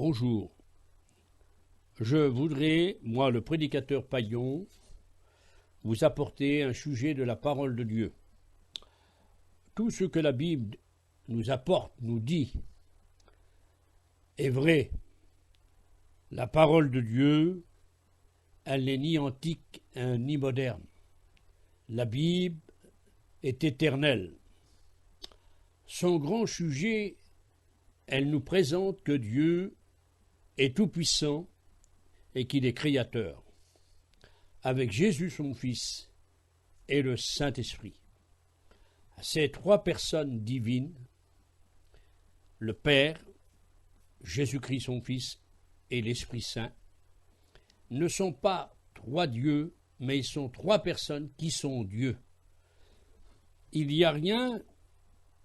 Bonjour. Je voudrais, moi le prédicateur Paillon, vous apporter un sujet de la parole de Dieu. Tout ce que la Bible nous apporte, nous dit, est vrai. La parole de Dieu, elle n'est ni antique ni moderne. La Bible est éternelle. Son grand sujet, elle nous présente que Dieu est tout-puissant et qu'il est créateur, avec Jésus son Fils et le Saint-Esprit. Ces trois personnes divines, le Père, Jésus-Christ son Fils et l'Esprit Saint, ne sont pas trois dieux, mais ils sont trois personnes qui sont Dieu. Il n'y a rien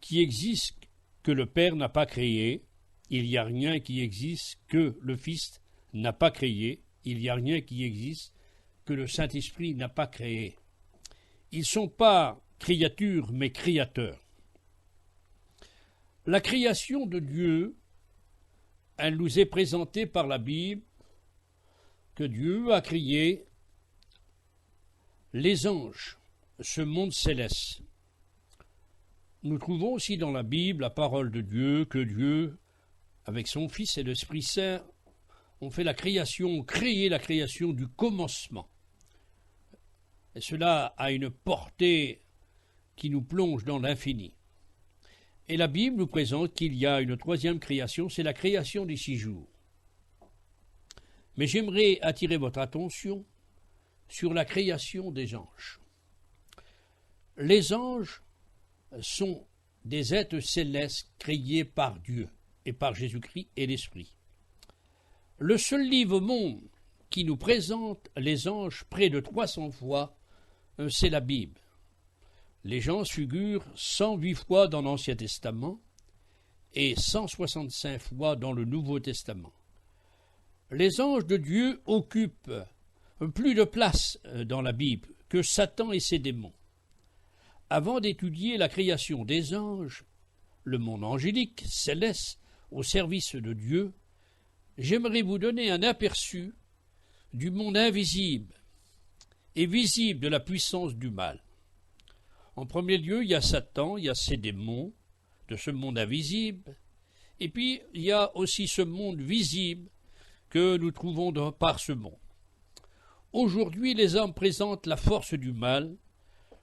qui existe que le Père n'a pas créé, il n'y a rien qui existe que le Fils n'a pas créé, il n'y a rien qui existe que le Saint-Esprit n'a pas créé. Ils ne sont pas créatures, mais créateurs. La création de Dieu, elle nous est présentée par la Bible, que Dieu a créé les anges, ce monde céleste. Nous trouvons aussi dans la Bible la parole de Dieu, que Dieu, avec son Fils et l'Esprit Saint, ont fait la création, ont créé la création du commencement. Et cela a une portée qui nous plonge dans l'infini. Et la Bible nous présente qu'il y a une troisième création, c'est la création des 6 jours. Mais j'aimerais attirer votre attention sur la création des anges. Les anges sont des êtres célestes créés par Dieu et par Jésus-Christ et l'Esprit. Le seul livre au monde qui nous présente les anges près de 300 fois, c'est la Bible. Les anges figurent 108 fois dans l'Ancien Testament et 165 fois dans le Nouveau Testament. Les anges de Dieu occupent plus de place dans la Bible que Satan et ses démons. Avant d'étudier la création des anges, le monde angélique, céleste, au service de Dieu, j'aimerais vous donner un aperçu du monde invisible et visible de la puissance du mal. En premier lieu, il y a Satan, il y a ses démons de ce monde invisible, et puis il y a aussi ce monde visible que nous trouvons par ce monde. Aujourd'hui, les hommes présentent la force du mal,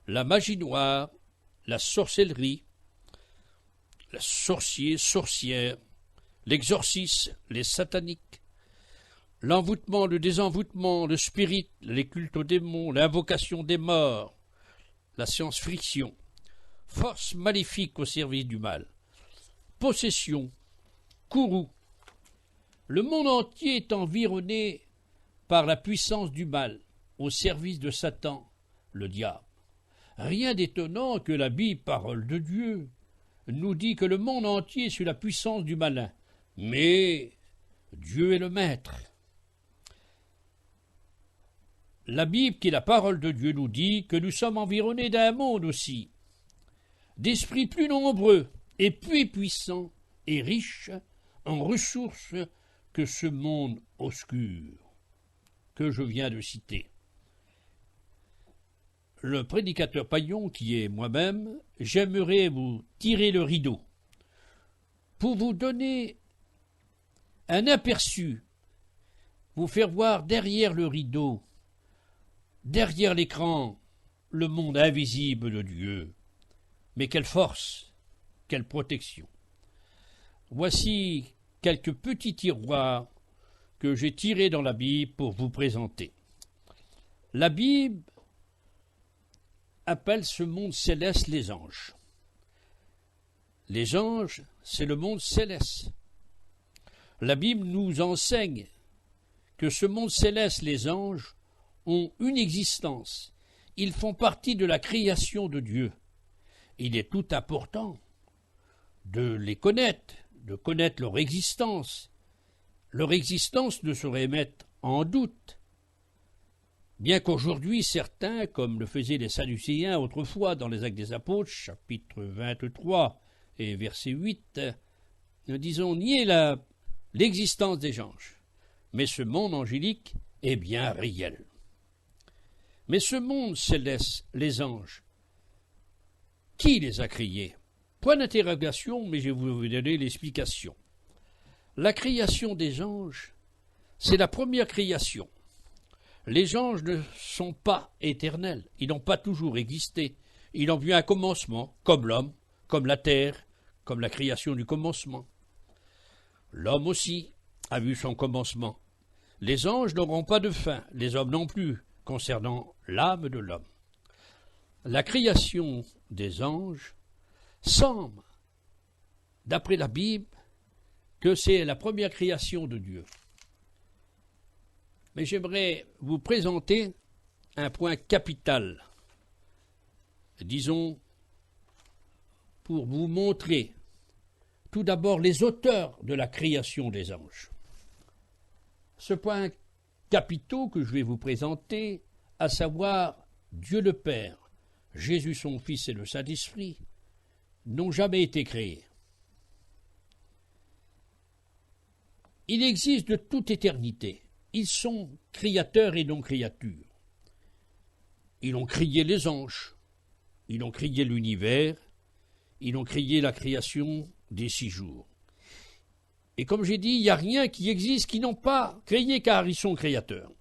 la magie noire, la sorcellerie, la sorcière, l'exorcisme, les sataniques, l'envoûtement, le désenvoûtement, le spirit, les cultes aux démons, l'invocation des morts, la science-fiction, force maléfique au service du mal, possession, courroux. Le monde entier est environné par la puissance du mal, au service de Satan, le diable. Rien d'étonnant que la Bible, parole de Dieu, nous dit que le monde entier est sous la puissance du malin. Mais Dieu est le maître. La Bible, qui est la parole de Dieu, nous dit que nous sommes environnés d'un monde aussi, d'esprits plus nombreux et plus puissants et riches en ressources que ce monde obscur que je viens de citer. Le prédicateur Paillon, qui est moi-même, j'aimerais vous tirer le rideau pour vous donner un aperçu, vous faire voir derrière le rideau, derrière l'écran, le monde invisible de Dieu. Mais quelle force, quelle protection. Voici quelques petits tiroirs que j'ai tirés dans la Bible pour vous présenter. La Bible appelle ce monde céleste les anges. Les anges, c'est le monde céleste. La Bible nous enseigne que ce monde céleste, les anges, ont une existence. Ils font partie de la création de Dieu. Il est tout important de les connaître, de connaître leur existence. Leur existence ne saurait mettre en doute. Bien qu'aujourd'hui, certains, comme le faisaient les Sadducéens autrefois dans les Actes des Apôtres, chapitre 23 et verset 8, nous disons nier la l'existence des anges. Mais ce monde angélique est bien réel. Mais ce monde céleste, les anges, qui les a créés? Point d'interrogation, mais je vais vous donner l'explication. La création des anges, c'est la première création. Les anges ne sont pas éternels, ils n'ont pas toujours existé. Ils ont vu un commencement, comme l'homme, comme la terre, comme la création du commencement. L'homme aussi a vu son commencement. Les anges n'auront pas de fin, les hommes non plus, concernant l'âme de l'homme. La création des anges semble, d'après la Bible, que c'est la première création de Dieu. Mais j'aimerais vous présenter un point capital, disons, pour vous montrer tout d'abord les auteurs de la création des anges. Ce point capital que je vais vous présenter, à savoir Dieu le Père, Jésus son Fils et le Saint-Esprit, n'ont jamais été créés. Ils existent de toute éternité. Ils sont créateurs et non créatures. Ils ont créé les anges, ils ont créé l'univers, ils ont créé la création des 6 jours. Et comme j'ai dit, il n'y a rien qui existe qui n'ont pas créé car ils sont créateurs.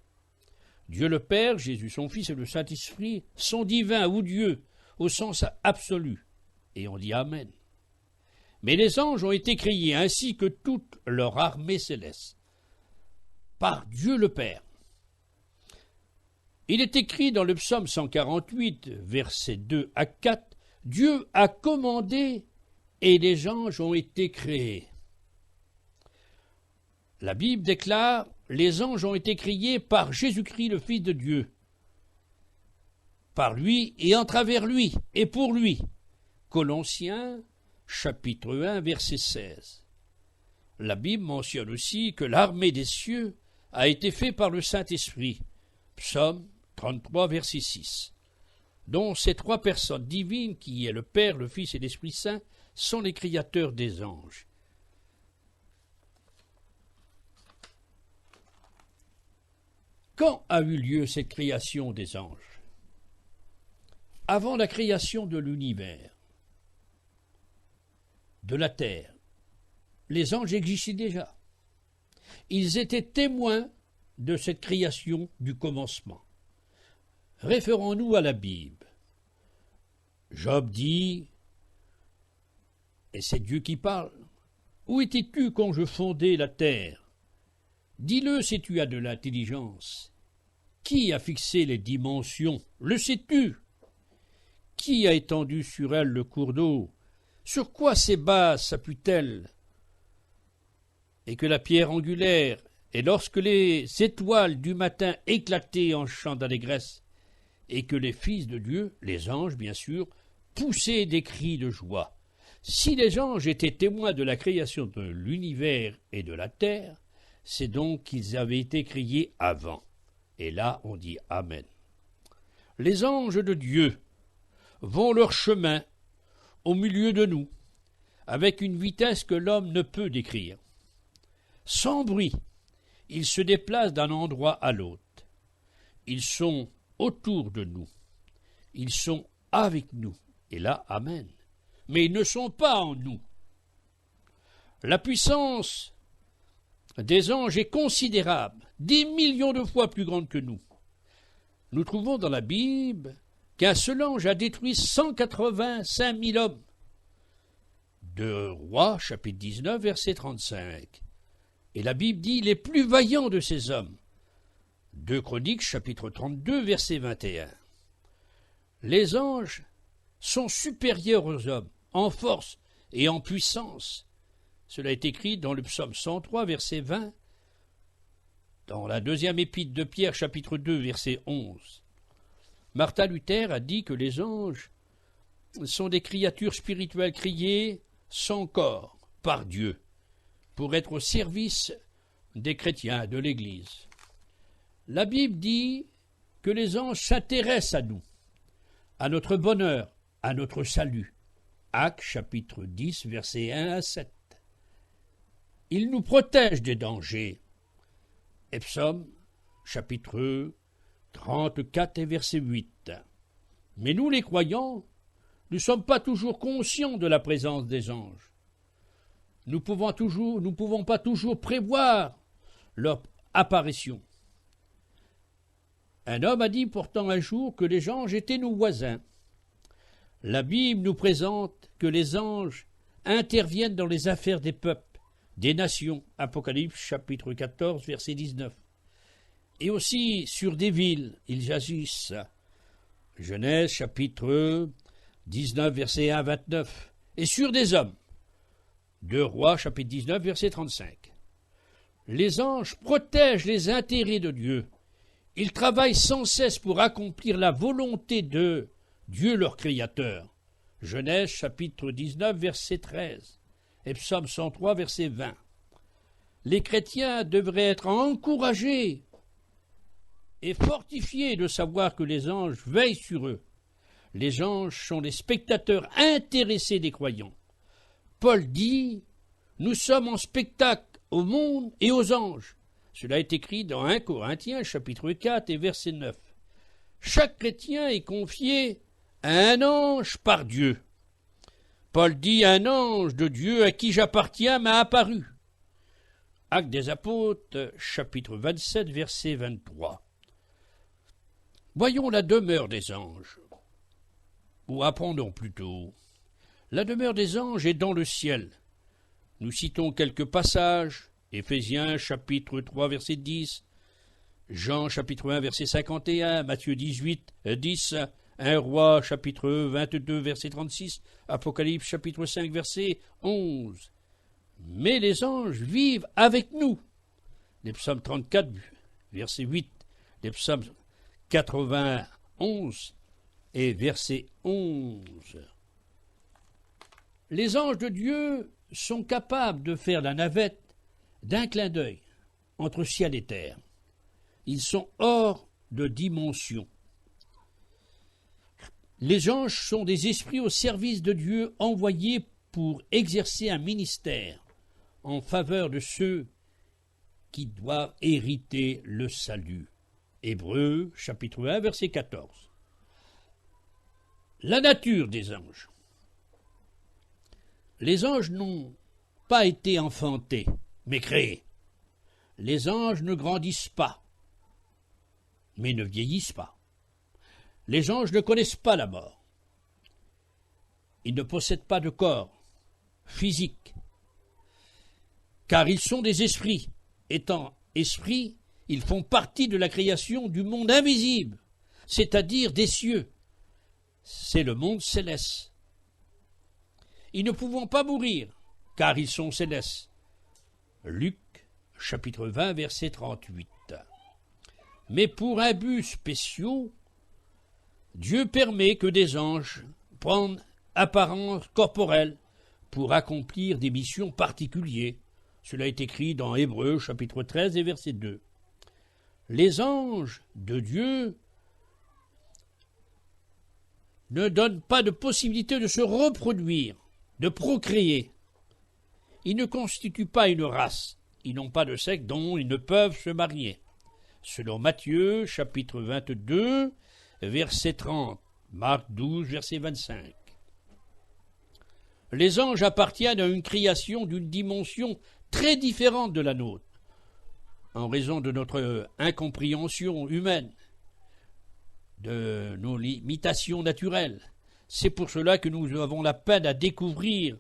Dieu le Père, Jésus son Fils et le Saint-Esprit sont divins ou Dieu au sens absolu. Et on dit Amen. Mais les anges ont été créés ainsi que toute leur armée céleste par Dieu le Père. Il est écrit dans le psaume 148, versets 2 à 4, « Dieu a commandé et les anges ont été créés. » La Bible déclare « Les anges ont été créés par Jésus-Christ, le Fils de Dieu, par lui et en travers lui et pour lui. » Colossiens, chapitre 1, verset 16. La Bible mentionne aussi que l'armée des cieux a été faite par le Saint-Esprit. Psaume 33, verset 6. Dont ces 3 personnes divines, qui est le Père, le Fils et l'Esprit Saint, sont les créateurs des anges. Quand a eu lieu cette création des anges? Avant la création de l'univers, de la terre, les anges existaient déjà. Ils étaient témoins de cette création du commencement. Référons-nous à la Bible. Job dit, et c'est Dieu qui parle, « Où étais-tu quand je fondais la terre? Dis-le si tu as de l'intelligence. Qui a fixé les dimensions? Le sais-tu? Qui a étendu sur elle le cours d'eau? Sur quoi ces bases s'appuient-elles? Et que la pierre angulaire, et lorsque les étoiles du matin éclataient en chants d'allégresse, et que les fils de Dieu, les anges bien sûr, poussaient des cris de joie. Si les anges étaient témoins de la création de l'univers et de la terre, c'est donc qu'ils avaient été créés avant. Et là, on dit Amen. Les anges de Dieu vont leur chemin au milieu de nous, avec une vitesse que l'homme ne peut décrire. Sans bruit, ils se déplacent d'un endroit à l'autre. Ils sont autour de nous. Ils sont avec nous. Et là, Amen. Mais ils ne sont pas en nous. La puissance des anges est considérable, des millions de fois plus grande que nous. Nous trouvons dans la Bible qu'un seul ange a détruit 185 000 hommes. De Rois, chapitre 19, verset 35. Et la Bible dit les plus vaillants de ces hommes. 2 Chroniques, chapitre 32, verset 21. Les anges sont supérieurs aux hommes, en force et en puissance. Cela est écrit dans le psaume 103, verset 20, dans la 2e épître de Pierre, chapitre 2, verset 11. Martin Luther a dit que les anges sont des créatures spirituelles créées sans corps par Dieu, pour être au service des chrétiens, de l'Église. La Bible dit que les anges s'intéressent à nous, à notre bonheur, à notre salut. Actes chapitre 10, versets 1 à 7. Ils nous protègent des dangers. Et Psaume, chapitre 34 et verset 8. Mais nous, les croyants, nous ne sommes pas toujours conscients de la présence des anges. Nous ne pouvons pas toujours prévoir leur apparition. Un homme a dit pourtant un jour que les anges étaient nos voisins. La Bible nous présente que les anges interviennent dans les affaires des peuples, des nations, Apocalypse chapitre 14, verset 19. Et aussi sur des villes, ils agissent. Genèse chapitre 19, verset 1 à 29. Et sur des hommes. 2 Rois chapitre 19, verset 35. Les anges protègent les intérêts de Dieu. Ils travaillent sans cesse pour accomplir la volonté de Dieu leur Créateur. Genèse chapitre 19, verset 13 et Psaume 103, verset 20. Les chrétiens devraient être encouragés et fortifiés de savoir que les anges veillent sur eux. Les anges sont les spectateurs intéressés des croyants. Paul dit « Nous sommes en spectacle au monde et aux anges ». Cela est écrit dans 1 Corinthiens chapitre 4 et verset 9. Chaque chrétien est confié à un ange par Dieu. Paul dit « Un ange de Dieu à qui j'appartiens m'a apparu ». Actes des apôtres, chapitre 27, verset 23. Voyons la demeure des anges, ou apprenons plutôt. La demeure des anges est dans le ciel. Nous citons quelques passages, Éphésiens, chapitre 3, verset 10, Jean, chapitre 1, verset 51, Matthieu 18, 10, 1 Roi, chapitre 22, verset 36, Apocalypse, chapitre 5, verset 11. Mais les anges vivent avec nous. Les psaumes 34, verset 8, les psaumes 91 et verset 11. Les anges de Dieu sont capables de faire la navette d'un clin d'œil entre ciel et terre. Ils sont hors de dimension. Les anges sont des esprits au service de Dieu envoyés pour exercer un ministère en faveur de ceux qui doivent hériter le salut. Hébreux, chapitre 1, verset 14. La nature des anges. Les anges n'ont pas été enfantés, mais créés. Les anges ne grandissent pas, mais ne vieillissent pas. Les anges ne connaissent pas la mort. Ils ne possèdent pas de corps physique, car ils sont des esprits. Étant esprits, ils font partie de la création du monde invisible, c'est-à-dire des cieux. C'est le monde céleste. Ils ne pouvons pas mourir, car ils sont célestes. Luc, chapitre 20, verset 38. Mais pour un but spécial, Dieu permet que des anges prennent apparence corporelle pour accomplir des missions particulières. Cela est écrit dans Hébreux, chapitre 13 et verset 2. Les anges de Dieu ne donnent pas de possibilité de se reproduire, de procréer. Ils ne constituent pas une race. Ils n'ont pas de sexe dont ils ne peuvent se marier. Selon Matthieu, chapitre 22, verset 30, Marc 12, verset 25. Les anges appartiennent à une création d'une dimension très différente de la nôtre, en raison de notre incompréhension humaine, de nos limitations naturelles. C'est pour cela que nous avons la peine à découvrir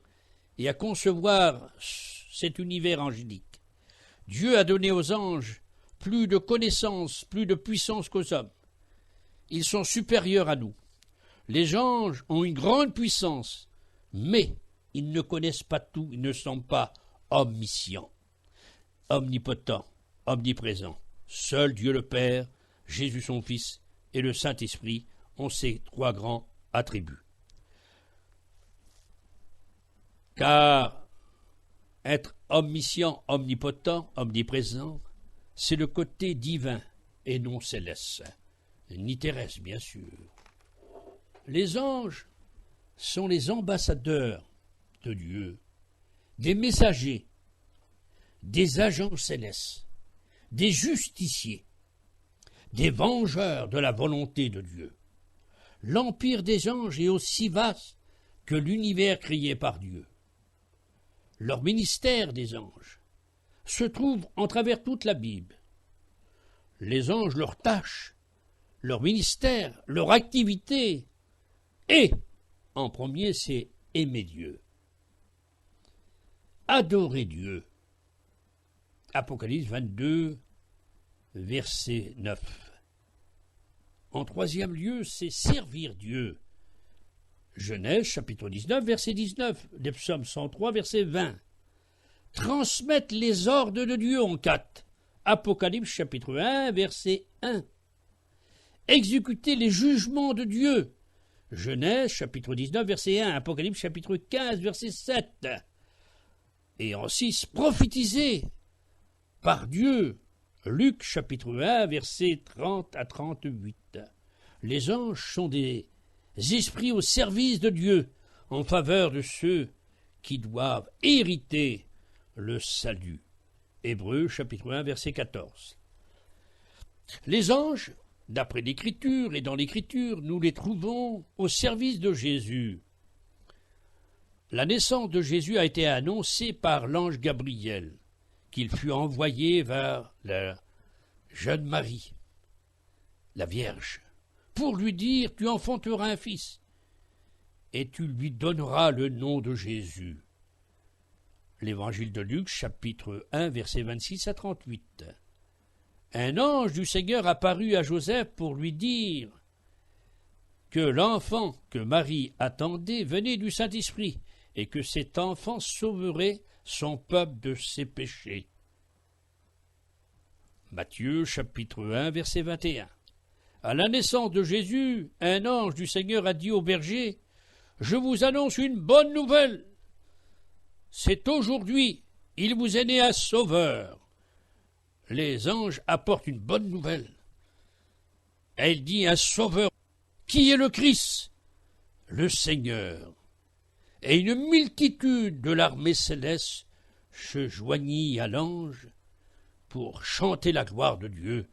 et à concevoir cet univers angélique. Dieu a donné aux anges plus de connaissances, plus de puissance qu'aux hommes. Ils sont supérieurs à nous. Les anges ont une grande puissance, mais ils ne connaissent pas tout, ils ne sont pas omniscients, omnipotents, omniprésents. Seul Dieu le Père, Jésus son Fils et le Saint-Esprit ont ces trois grands attributs. Car être omniscient, omnipotent, omniprésent, c'est le côté divin et non céleste, ni terrestre bien sûr. Les anges sont les ambassadeurs de Dieu, des messagers. des agents célestes, des justiciers, des vengeurs de la volonté de Dieu. L'empire des anges est aussi vaste que l'univers créé par Dieu. Leur ministère des anges se trouve en travers toute la Bible. Les anges, leur tâche, leur ministère, leur activité, et en premier, c'est aimer Dieu. Adorer Dieu. Apocalypse 22, verset 9. En troisième lieu, c'est servir Dieu. Genèse, chapitre 19, verset 19. Les psaumes 103, verset 20. Transmettre les ordres de Dieu en 4. Apocalypse, chapitre 1, verset 1. Exécuter les jugements de Dieu. Genèse, chapitre 19, verset 1. Apocalypse, chapitre 15, verset 7. Et en 6, prophétiser par Dieu. Luc, chapitre 1, versets 30 à 38. Les anges sont des esprits au service de Dieu, en faveur de ceux qui doivent hériter le salut. Hébreux, chapitre 1, verset 14. Les anges, d'après l'Écriture et dans l'Écriture, nous les trouvons au service de Jésus. La naissance de Jésus a été annoncée par l'ange Gabriel, qu'il fut envoyé vers la jeune Marie, la Vierge, pour lui dire « Tu enfanteras un fils, et tu lui donneras le nom de Jésus ». L'évangile de Luc, chapitre 1, versets 26 à 38. Un ange du Seigneur apparut à Joseph pour lui dire que l'enfant que Marie attendait venait du Saint-Esprit, et que cet enfant sauverait son peuple de ses péchés. Matthieu, chapitre 1, verset 21. À la naissance de Jésus, un ange du Seigneur a dit au berger « Je vous annonce une bonne nouvelle. C'est aujourd'hui, il vous est né un sauveur. » Les anges apportent une bonne nouvelle. Elle dit un sauveur. Qui est le Christ? Le Seigneur. Et une multitude de l'armée céleste se joignit à l'ange pour chanter la gloire de Dieu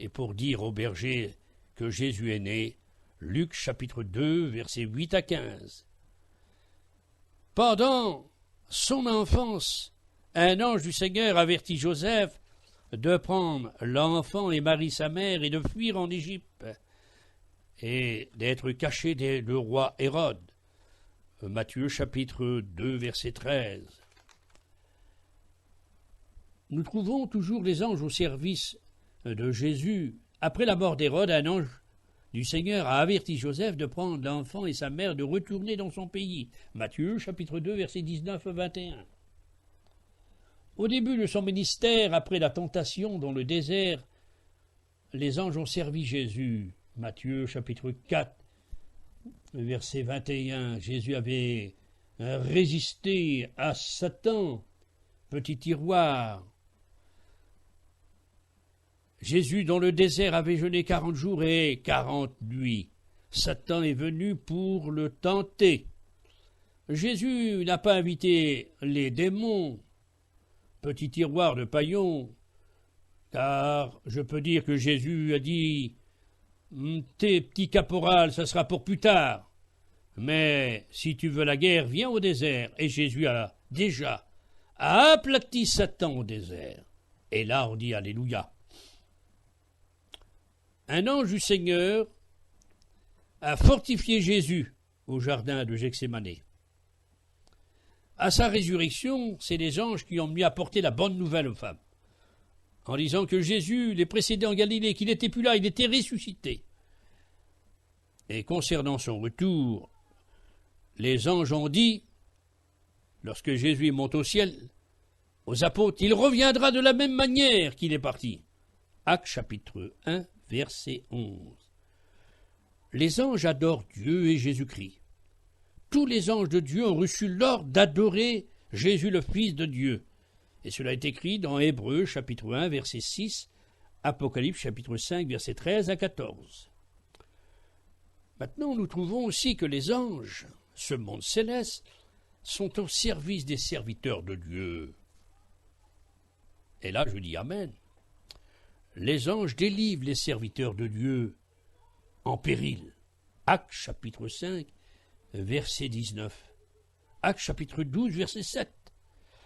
et pour dire au berger que Jésus est né. Luc chapitre 2, versets 8 à 15. Pendant son enfance, un ange du Seigneur avertit Joseph de prendre l'enfant et Marie sa mère et de fuir en Égypte et d'être caché du roi Hérode. Matthieu chapitre 2, verset 13. Nous trouvons toujours les anges au service de Jésus. Après la mort d'Hérode, un ange du Seigneur a averti Joseph de prendre l'enfant et sa mère de retourner dans son pays. Matthieu chapitre 2, verset 19 à 21. Au début de son ministère, après la tentation dans le désert, les anges ont servi Jésus. Matthieu chapitre 4, verset 21, Jésus avait résisté à Satan, petit tiroir. Jésus dans le désert avait jeûné 40 jours et 40 nuits. Satan est venu pour le tenter. Jésus n'a pas invité les démons, petit tiroir de paillons, car je peux dire que Jésus a dit tes petits caporals, ça sera pour plus tard. Mais si tu veux la guerre, viens au désert. Et Jésus a déjà aplati Satan au désert. Et là, on dit Alléluia. Un ange du Seigneur a fortifié Jésus au jardin de Gethsémani. À sa résurrection, c'est les anges qui ont mis apporter la bonne nouvelle aux femmes, en disant que Jésus les précédait en Galilée, qu'il n'était plus là, il était ressuscité. Et concernant son retour, les anges ont dit, lorsque Jésus monte au ciel, aux apôtres, il reviendra de la même manière qu'il est parti. Actes chapitre 1, verset 11. Les anges adorent Dieu et Jésus-Christ. Tous les anges de Dieu ont reçu l'ordre d'adorer Jésus le Fils de Dieu. Et cela est écrit dans Hébreux chapitre 1, verset 6, Apocalypse chapitre 5, verset 13 à 14. Maintenant, nous trouvons aussi que les anges, ce monde céleste, sont au service des serviteurs de Dieu. Et là, je dis Amen. Les anges délivrent les serviteurs de Dieu en péril. Actes chapitre 5, verset 19. Actes chapitre 12, verset 7.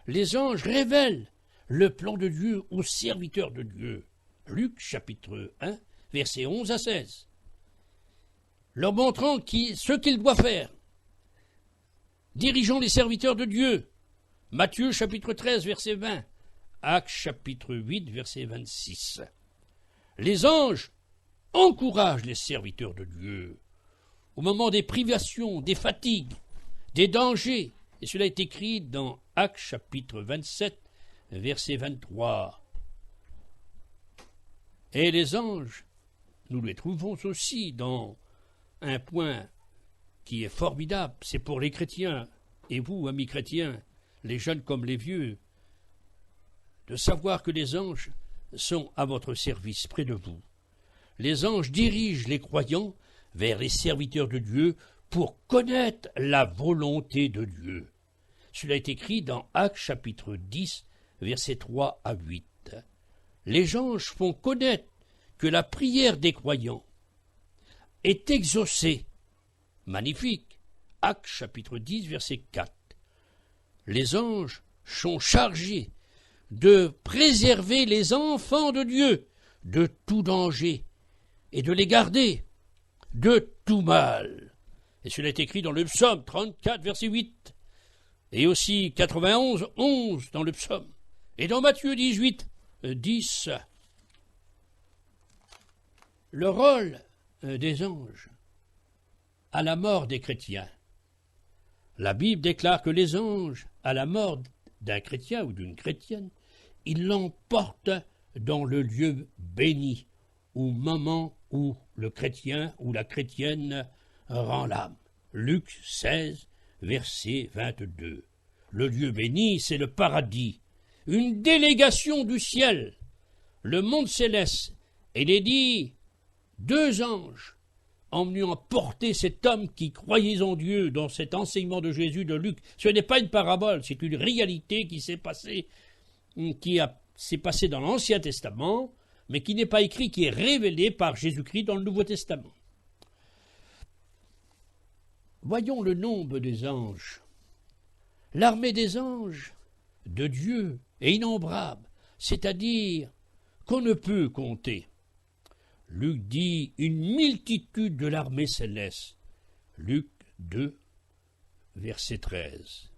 Les anges révèlent le plan de Dieu aux serviteurs de Dieu. Luc chapitre 1, verset 11 à 16. Leur montrant ce qu'ils doivent faire. Dirigeant les serviteurs de Dieu. Matthieu chapitre 13, verset 20. Actes chapitre 8, verset 26. Les anges encouragent les serviteurs de Dieu au moment des privations, des fatigues, des dangers. Et cela est écrit dans Actes chapitre 27, verset 23. Et les anges, nous les trouvons aussi dans un point qui est formidable, c'est pour les chrétiens, et vous, amis chrétiens, les jeunes comme les vieux, de savoir que les anges sont à votre service, près de vous. Les anges dirigent les croyants vers les serviteurs de Dieu pour connaître la volonté de Dieu. Cela est écrit dans Actes chapitre 10, versets 3 à 8. Les anges font connaître que la prière des croyants est exaucée. Magnifique. Actes chapitre 10, verset 4. Les anges sont chargés de préserver les enfants de Dieu de tout danger et de les garder de tout mal. Et cela est écrit dans le psaume 34, verset 8, et aussi 91, 11 dans le psaume, et dans Matthieu 18, 10. Le rôle des anges à la mort des chrétiens. La Bible déclare que les anges, à la mort d'un chrétien ou d'une chrétienne, ils l'emportent dans le lieu béni, au moment où le chrétien ou la chrétienne rend l'âme. Luc 16, verset 22. Le lieu béni, c'est le paradis, une délégation du ciel, le monde céleste. Et il est dit, 2 anges emmenant porter cet homme qui croyait en Dieu dans cet enseignement de Jésus de Luc. Ce n'est pas une parabole, c'est une réalité qui s'est passée dans l'Ancien Testament, mais qui n'est pas écrit, qui est révélé par Jésus-Christ dans le Nouveau Testament. Voyons le nombre des anges. L'armée des anges de Dieu est innombrable, c'est-à-dire qu'on ne peut compter. Luc dit une multitude de l'armée céleste. Luc 2, verset 13.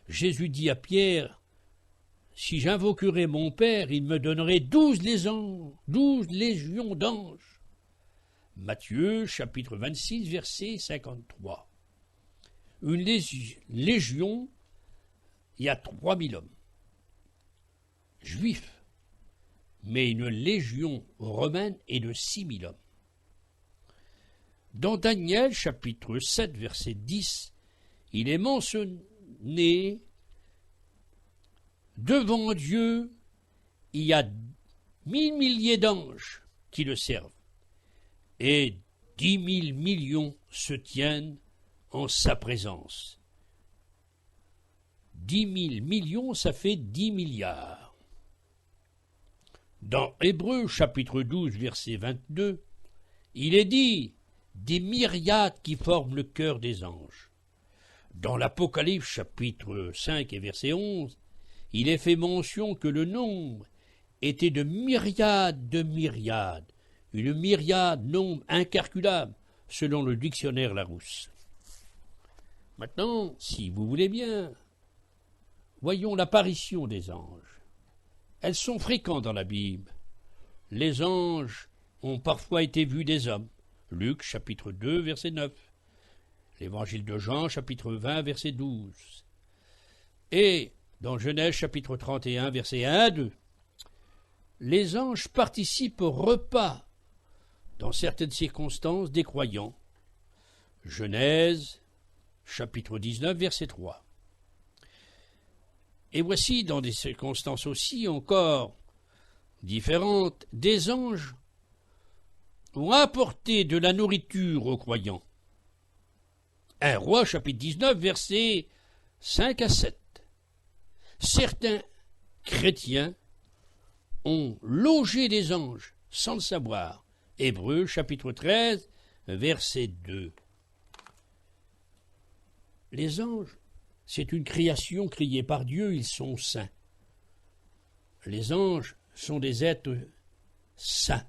Jésus dit à Pierre, « Si j'invoquerais mon Père, il me donnerait 12 légions d'anges. » Matthieu, chapitre 26, verset 53. Une légion, il y a 3000 hommes, juifs, mais une légion romaine est de 6000 hommes. Dans Daniel, chapitre 7, verset 10, il est mentionné devant Dieu, il y a 1000 milliers d'anges qui le servent, et 10 000 millions se tiennent en sa présence. 10 000 millions, ça fait 10 milliards. Dans Hébreux, chapitre 12, verset 22, il est dit des myriades qui forment le cœur des anges. Dans l'Apocalypse, chapitre 5 et verset 11, il est fait mention que le nombre était de myriades, une myriade, nombre incalculable, selon le dictionnaire Larousse. Maintenant, si vous voulez bien, voyons l'apparition des anges. Elles sont fréquentes dans la Bible. Les anges ont parfois été vus des hommes. Luc, chapitre 2, verset 9. L'évangile de Jean, chapitre 20, verset 12. Et dans Genèse, chapitre 31, verset 1 à 2. Les anges participent au repas, dans certaines circonstances, des croyants. Genèse, chapitre 19, verset 3. Et voici, dans des circonstances aussi encore différentes, des anges ont apporté de la nourriture aux croyants. 1 Roi, chapitre 19, versets 5 à 7. Certains chrétiens ont logé des anges sans le savoir. Hébreux chapitre 13, verset 2. Les anges, c'est une création créée par Dieu, ils sont saints. Les anges sont des êtres saints.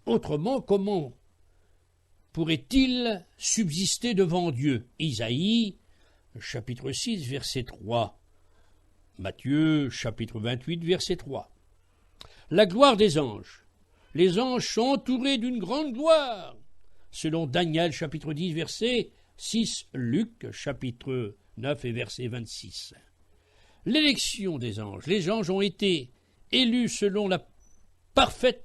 Autrement, comment pourrait-il subsister devant Dieu? Isaïe, chapitre 6, verset 3. Matthieu, chapitre 28, verset 3. La gloire des anges. Les anges sont entourés d'une grande gloire, selon Daniel, chapitre 10, verset 6, Luc, chapitre 9 et verset 26. L'élection des anges. Les anges ont été élus selon la parfaite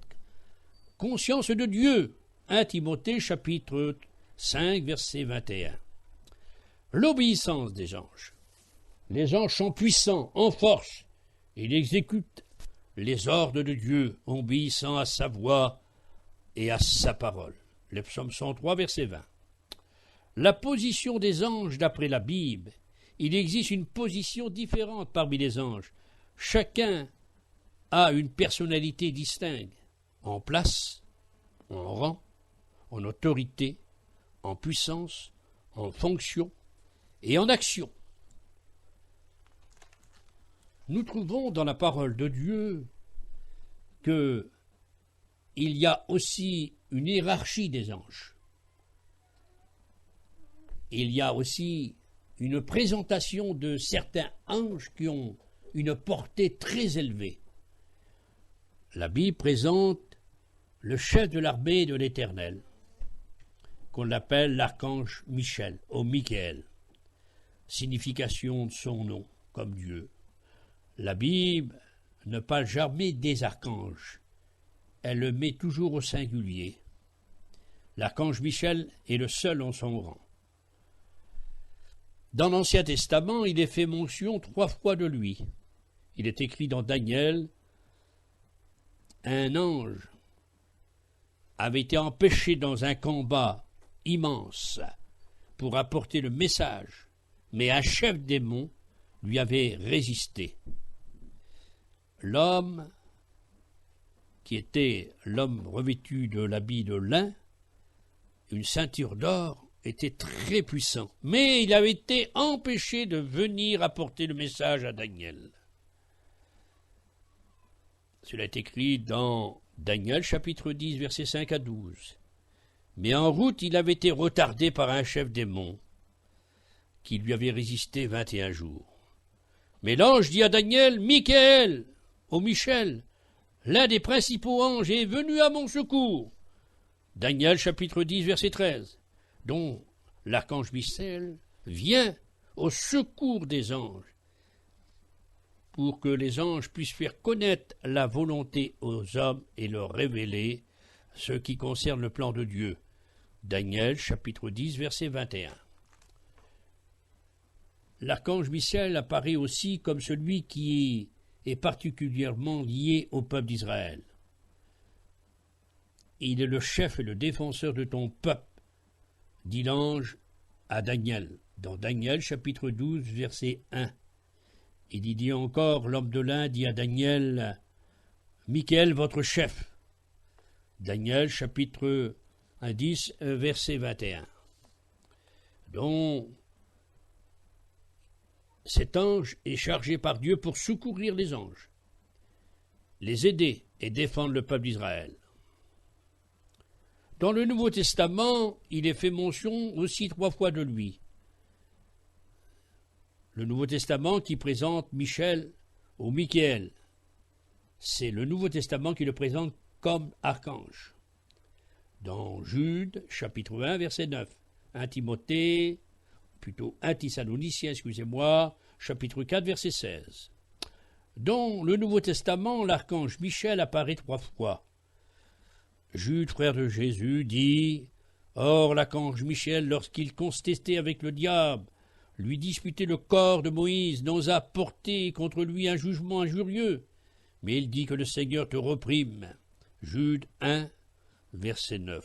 conscience de Dieu. 1 Timothée, chapitre 5, verset 21. L'obéissance des anges. Les anges sont puissants, en force. Ils exécutent les ordres de Dieu, obéissant à sa voix et à sa parole. Le psaume 103, verset 20. La position des anges d'après la Bible. Il existe une position différente parmi les anges. Chacun a une personnalité distincte, en place, en rang, en autorité, en puissance, en fonction et en action. Nous trouvons dans la parole de Dieu qu'il y a aussi une hiérarchie des anges. Il y a aussi une présentation de certains anges qui ont une portée très élevée. La Bible présente le chef de l'armée de l'Éternel, qu'on appelle l'archange Michel, ou Michael, signification de son nom, comme Dieu. La Bible ne parle jamais des archanges, elle le met toujours au singulier. L'archange Michel est le seul en son rang. Dans l'Ancien Testament, il est fait mention 3 fois de lui. Il est écrit dans Daniel, un ange avait été empêché dans un combat immense pour apporter le message, mais un chef démon lui avait résisté. L'homme, qui était l'homme revêtu de l'habit de lin, une ceinture d'or, était très puissant, mais il avait été empêché de venir apporter le message à Daniel. Cela est écrit dans Daniel chapitre 10, versets 5 à 12. Mais en route, il avait été retardé par un chef démon qui lui avait résisté 21 jours. Mais l'ange dit à Daniel, Michael, ô Michel, l'un des principaux anges est venu à mon secours. Daniel chapitre 10, verset 13. Dont l'archange Michel vient au secours des anges pour que les anges puissent faire connaître la volonté aux hommes et leur révéler ce qui concerne le plan de Dieu. Daniel chapitre 10 verset 21. L'archange Michel apparaît aussi comme celui qui est particulièrement lié au peuple d'Israël. Il est le chef et le défenseur de ton peuple, dit l'ange à Daniel, dans Daniel chapitre 12, verset 1. Il y dit encore, l'homme de lin dit à Daniel, Michael, votre chef. Daniel chapitre 10, verset 21. Donc, cet ange est chargé par Dieu pour secourir les anges, les aider et défendre le peuple d'Israël. Dans le Nouveau Testament, il est fait mention aussi 3 fois de lui. Le Nouveau Testament qui présente Michel ou Michael, c'est le Nouveau Testament qui le présente comme archange. Dans Jude, chapitre 1, verset 9, 1 Timothée, plutôt 1 Thessaloniciens, excusez-moi, chapitre 4, verset 16. Dans le Nouveau Testament, l'archange Michel apparaît 3 fois. Jude, frère de Jésus, dit « Or l'archange Michel, lorsqu'il contestait avec le diable, lui disputait le corps de Moïse, n'osa porter contre lui un jugement injurieux. Mais il dit que le Seigneur te reprime. » Jude 1, verset 9.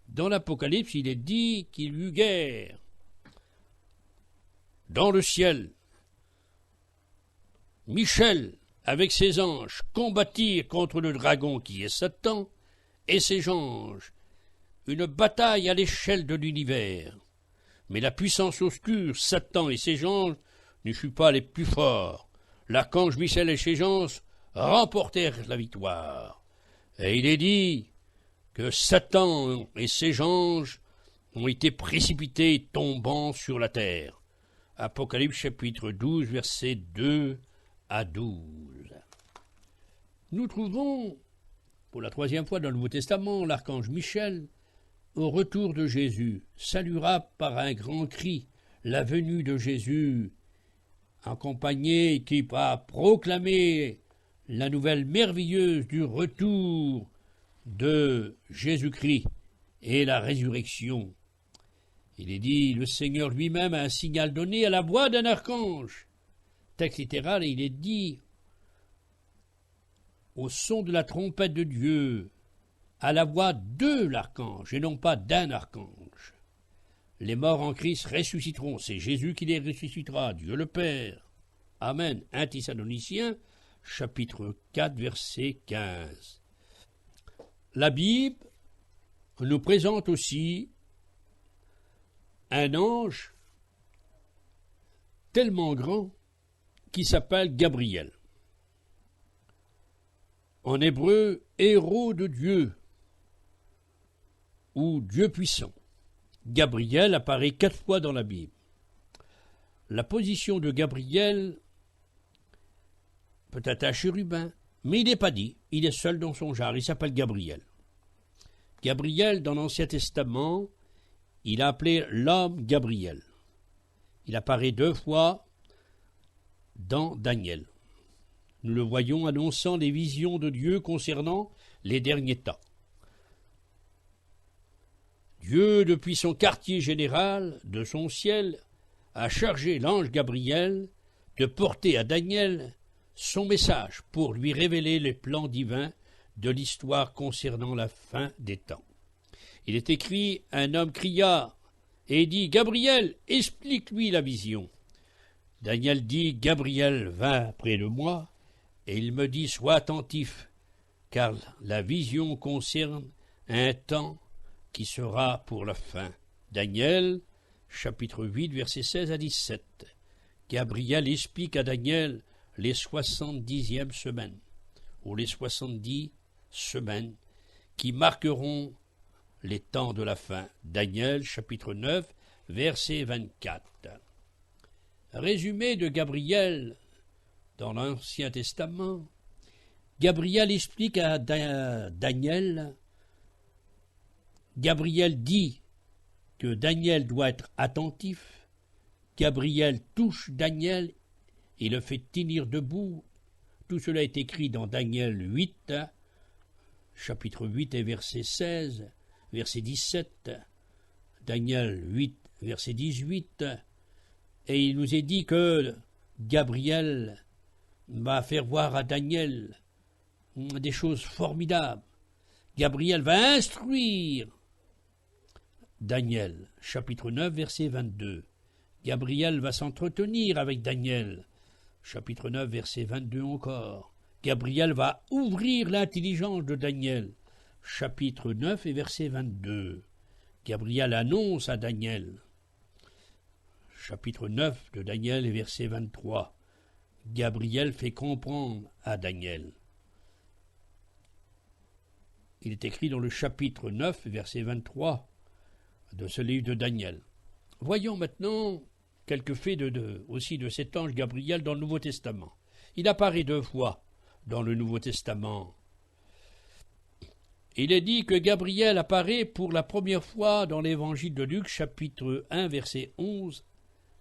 Dans l'Apocalypse, il est dit qu'il y eut guerre dans le ciel. Michel avec ses anges, combattirent contre le dragon qui est Satan et ses anges, une bataille à l'échelle de l'univers. Mais la puissance obscure, Satan et ses anges, ne furent pas les plus forts. L'archange Michel et ses anges remportèrent la victoire. Et il est dit que Satan et ses anges ont été précipités tombant sur la terre. Apocalypse chapitre 12, versets 2 à 12. Nous trouvons, pour la troisième fois dans le Nouveau Testament, l'archange Michel, au retour de Jésus, saluera par un grand cri la venue de Jésus, accompagné qui va proclamer la nouvelle merveilleuse du retour de Jésus-Christ et la résurrection. Il est dit, le Seigneur lui-même a un signal donné à la voix d'un archange. Texte littéral, il est dit, au son de la trompette de Dieu, à la voix de l'archange, et non pas d'un archange. Les morts en Christ ressusciteront, c'est Jésus qui les ressuscitera, Dieu le Père. Amen. 1 Thessaloniciens, chapitre 4, verset 15. La Bible nous présente aussi un ange tellement grand qui s'appelle Gabriel. En hébreu, héros de Dieu ou Dieu puissant. Gabriel apparaît 4 fois dans la Bible. La position de Gabriel peut être un chérubin, mais il n'est pas dit. Il est seul dans son genre. Il s'appelle Gabriel. Gabriel, dans l'Ancien Testament, il a appelé l'homme Gabriel. Il apparaît 2 fois dans Daniel. Nous le voyons annonçant les visions de Dieu concernant les derniers temps. Dieu, depuis son quartier général de son ciel, a chargé l'ange Gabriel de porter à Daniel son message pour lui révéler les plans divins de l'histoire concernant la fin des temps. Il est écrit, un homme cria et dit, Gabriel, explique-lui la vision. Daniel dit, Gabriel vint près de moi, et il me dit, sois attentif, car la vision concerne un temps qui sera pour la fin. Daniel, chapitre 8, versets 16 à 17. Gabriel explique à Daniel les 70e semaines, ou les 70 semaines, qui marqueront les temps de la fin. Daniel, chapitre 9, verset 24. Résumé de Gabriel dans l'Ancien Testament, Gabriel explique à Daniel, Gabriel dit que Daniel doit être attentif, Gabriel touche Daniel et le fait tenir debout. Tout cela est écrit dans Daniel 8, chapitre 8 et verset 16, verset 17, Daniel 8, verset 18, et il nous est dit que Gabriel va faire voir à Daniel des choses formidables. Gabriel va instruire Daniel, chapitre 9, verset 22. Gabriel va s'entretenir avec Daniel, chapitre 9, verset 22 encore. Gabriel va ouvrir l'intelligence de Daniel, chapitre 9 et verset 22. Gabriel annonce à Daniel, chapitre 9 de Daniel et verset 23. Gabriel fait comprendre à Daniel. Il est écrit dans le chapitre 9, verset 23 de ce livre de Daniel. Voyons maintenant quelques faits aussi de cet ange Gabriel dans le Nouveau Testament. Il apparaît 2 fois dans le Nouveau Testament. Il est dit que Gabriel apparaît pour la première fois dans l'évangile de Luc, chapitre 1, verset 11,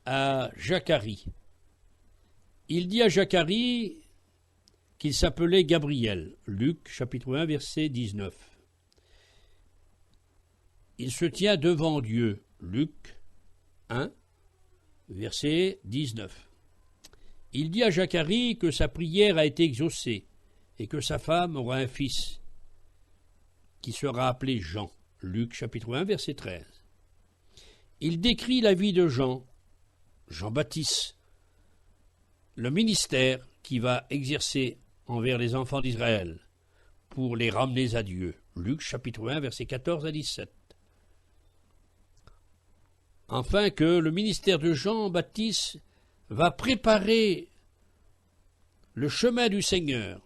à Zacharie. Il dit à Zacharie qu'il s'appelait Gabriel. Luc, chapitre 1, verset 19. Il se tient devant Dieu. Luc 1, verset 19. Il dit à Zacharie que sa prière a été exaucée et que sa femme aura un fils qui sera appelé Jean. Luc, chapitre 1, verset 13. Il décrit la vie de Jean, Jean-Baptiste, le ministère qu'il va exercer envers les enfants d'Israël pour les ramener à Dieu. Luc chapitre 1, versets 14 à 17. Enfin que le ministère de Jean-Baptiste va préparer le chemin du Seigneur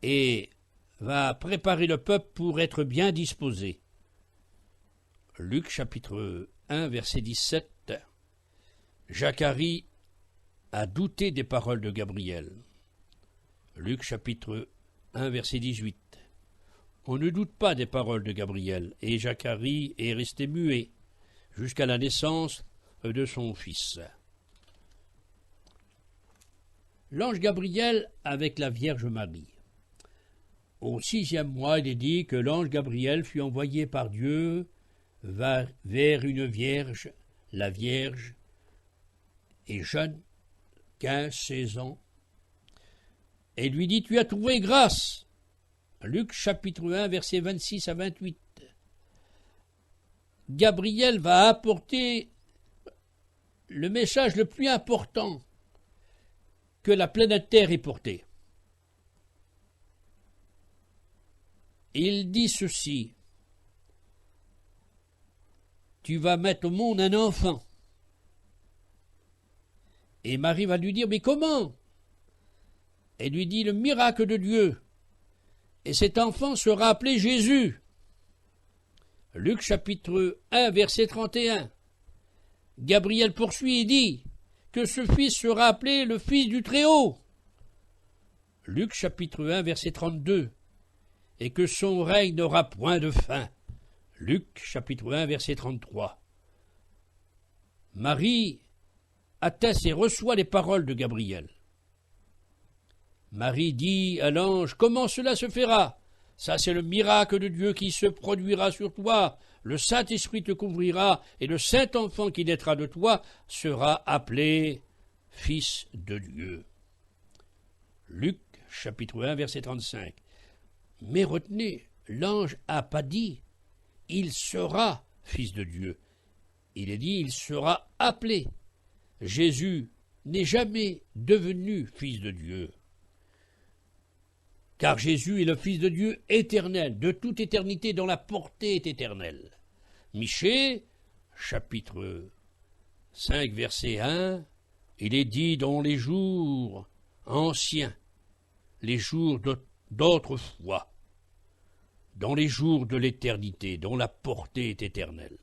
et va préparer le peuple pour être bien disposé. Luc chapitre 1, verset 17. Zacharie a douté des paroles de Gabriel. Luc chapitre 1, verset 18. On ne doute pas des paroles de Gabriel, et Zacharie est resté muet jusqu'à la naissance de son fils. L'ange Gabriel avec la Vierge Marie. Au 6e mois, il est dit que l'ange Gabriel fut envoyé par Dieu vers une vierge, la Vierge est jeune, 15-16 ans, et lui dit « Tu as trouvé grâce ». Luc chapitre 1, versets 26 à 28. Gabriel va apporter le message le plus important que la planète Terre ait porté. Il dit ceci: tu vas mettre au monde un enfant. Et Marie va lui dire, mais comment? Elle lui dit, le miracle de Dieu. Et cet enfant sera appelé Jésus. Luc chapitre 1, verset 31. Gabriel poursuit et dit que ce fils sera appelé le Fils du Très-Haut. Luc chapitre 1, verset 32. Et que son règne n'aura point de fin. Luc chapitre 1, verset 33. Marie atteste et reçoit les paroles de Gabriel. Marie dit à l'ange, comment cela se fera? Ça, c'est le miracle de Dieu qui se produira sur toi. Le Saint-Esprit te couvrira, et le Saint-Enfant qui naîtra de toi sera appelé Fils de Dieu. Luc, chapitre 1, verset 35. Mais retenez, l'ange n'a pas dit « il sera Fils de Dieu ». Il est dit « il sera appelé ». Jésus n'est jamais devenu Fils de Dieu. Car Jésus est le Fils de Dieu éternel, de toute éternité dont la portée est éternelle. Michée, chapitre 5, verset 1, il est dit dans les jours anciens, les jours d'autrefois, dans les jours de l'éternité, dont la portée est éternelle.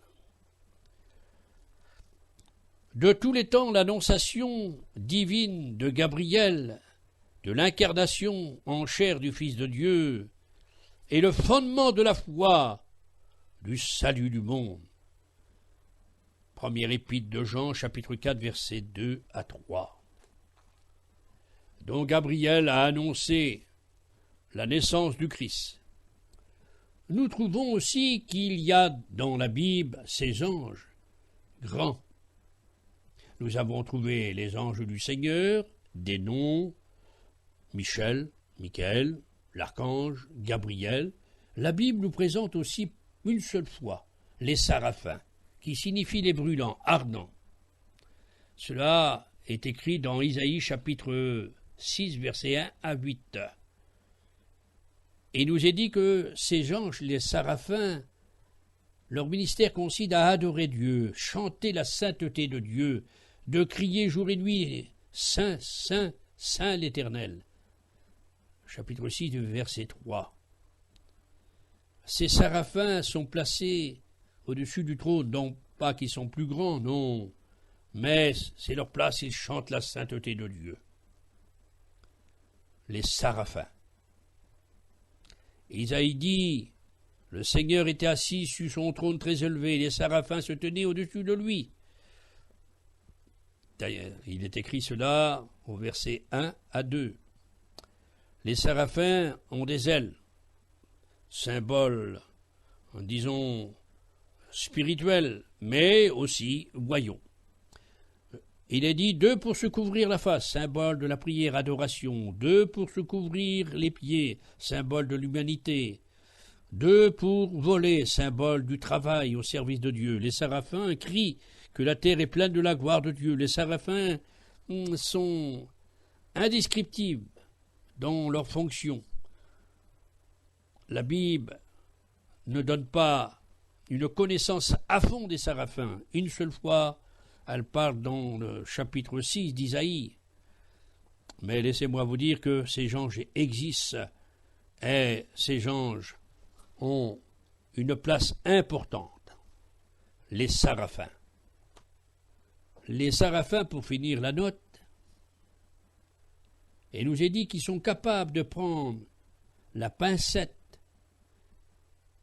De tous les temps, l'annonciation divine de Gabriel, de l'incarnation en chair du Fils de Dieu, est le fondement de la foi, du salut du monde. Première épître de Jean, chapitre 4, versets 2 à 3. Donc Gabriel a annoncé la naissance du Christ. Nous trouvons aussi qu'il y a dans la Bible ces anges grands. Nous avons trouvé les anges du Seigneur, des noms, Michel, Michael, l'archange, Gabriel. La Bible nous présente aussi une seule fois les Séraphins, qui signifient les brûlants, ardents. Cela est écrit dans Isaïe chapitre 6, versets 1 à 8. Et il nous est dit que ces anges, les Séraphins, leur ministère consiste à adorer Dieu, chanter la sainteté de Dieu, de crier jour et nuit « Saint, Saint, Saint l'Éternel ». Chapitre 6, verset 3. Ces séraphins sont placés au-dessus du trône, non pas qu'ils sont plus grands, non, mais c'est leur place, ils chantent la sainteté de Dieu. Les séraphins. Isaïe dit, le Seigneur était assis sur son trône très élevé, les séraphins se tenaient au-dessus de lui. D'ailleurs, il est écrit cela au verset 1 à 2. Les séraphins ont des ailes, symbole, disons, spirituel, mais aussi voyons. Il est dit 2 pour se couvrir la face, symbole de la prière, adoration, 2 pour se couvrir les pieds, symbole de l'humanité, 2 pour voler, symbole du travail au service de Dieu. Les séraphins crient que la terre est pleine de la gloire de Dieu. Les séraphins sont indescriptibles dans leur fonction. La Bible ne donne pas une connaissance à fond des séraphins. Une seule fois, elle parle dans le chapitre 6 d'Isaïe. Mais laissez-moi vous dire que ces anges existent et ces anges ont une place importante. Les séraphins. Les séraphins, pour finir la note, il nous est dit qu'ils sont capables de prendre la pincette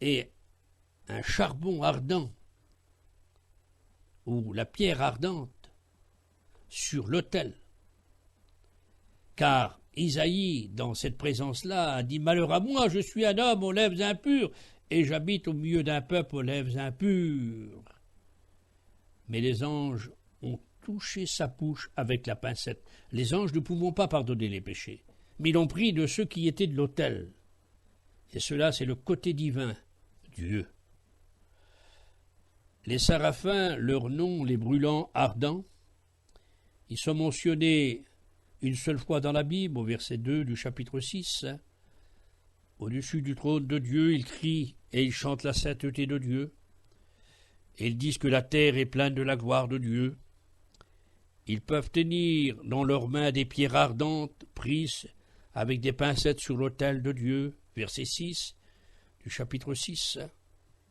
et un charbon ardent ou la pierre ardente sur l'autel. Car Isaïe, dans cette présence-là, a dit « Malheur à moi, je suis un homme aux lèvres impures, et j'habite au milieu d'un peuple aux lèvres impures. » Mais les anges ont touché sa bouche avec la pincette. Les anges ne pouvons pas pardonner les péchés, mais ils l'ont pris de ceux qui étaient de l'autel. Et cela, c'est le côté divin, Dieu. Les séraphins, leur nom, les brûlants ardents, ils sont mentionnés une seule fois dans la Bible, au verset 2 du chapitre 6. Au-dessus du trône de Dieu, ils crient et ils chantent la sainteté de Dieu. Et ils disent que la terre est pleine de la gloire de Dieu. Ils peuvent tenir dans leurs mains des pierres ardentes prises avec des pincettes sur l'autel de Dieu, verset 6 du chapitre 6.